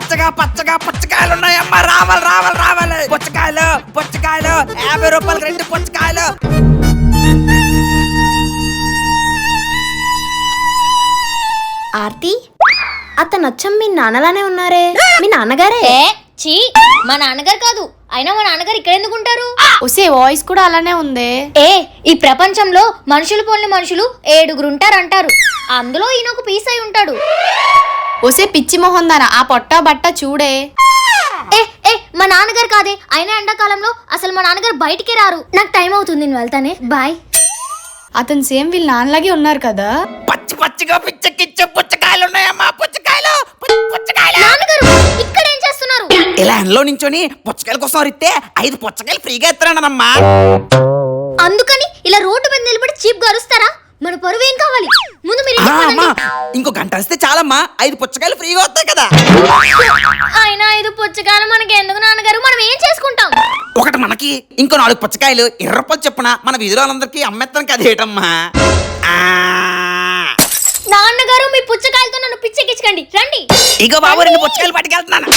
పచ్చగా పచ్చగా పుచ్చకాయలు ఉన్నాయమ్మా. రావాలి రావాలి రావాలి. పుచ్చకాయలు పుచ్చకాయలు 50 రూపాయలకి 2 పుచ్చకాయలు. ఆర్తి, అతను అచ్చం మీ నాన్నలానే ఉన్నారే. మీ నాన్నగారే? చీ, మా నాన్నగారు కాదు. అయినా మా నాన్నగారు ఇక్కడ ఎందుకు ఉంటారు? ఒసే, వాయిస్ కూడా అలానే ఉందే. ఈ ప్రపంచంలో మనుషులు పోలిన మనుషులు 7 ఉంటారంటారు. అందులో ఈయన ఒక పీస్ అయి ఉంటాడు. ఒసే పిచ్చి మొహం దానా, ఆ పొట్ట బట్ట చూడే. మా నాన్నగారు కాదే. అయినా ఎండాకాలంలో అసలు మా నాన్నగారు బయటికి రారు. నాకు టైం అవుతుంది, నేను వెళ్తానే. బాయ్. అతను సేమ్ వీళ్ళ నాన్నలాగే ఉన్నారు కదా. పచ్చి పచ్చిగా పిచ్చకిచ్చే పుచ్చకాయలు ఉన్నాయమ్మా. పుచ్చకాయలు పుచ్చకాయలు. నాన్నగారు ఇక్కడ ఏం చేస్తున్నారు? ఇలా ఎండలో నించొని పుచ్చకాయల కోసం అరిస్తే 5 పుచ్చకాయలు ఫ్రీగా ఎత్తానమ్మా. అందుకని ఇలా రోడ్డు మీద నిలబడి చీప్ గా అరుస్తారా? మన పరువు ఏం కావాలి? ముందు మీరు ఇంటికి అమ్మా, పదండి. ఇంకో గంట వస్తే చాలమ్మా. 5 పుచ్చకాయలు ఫ్రీగా వస్తాయి కదా. అయినా 5 పుచ్చకాయలు మనకి ఎందుకు నాన్నగారు? మనం ఏం చేసుకుంటాం? ఒకటి మనకి, ఇంకో 4 పుచ్చకాయలు 20 రూపాయలు చెప్పున మన వీధిలో వాళ్ళందరికీ అమ్మేస్తానికి అదేటమ్మా. నాన్నగారు మీ పుచ్చకాయలతో నన్ను పిచ్చెక్కించకండి. రండి. ఇగో బాబు 2 పుచ్చకాయలు పట్టుకెళ్తున్నాను.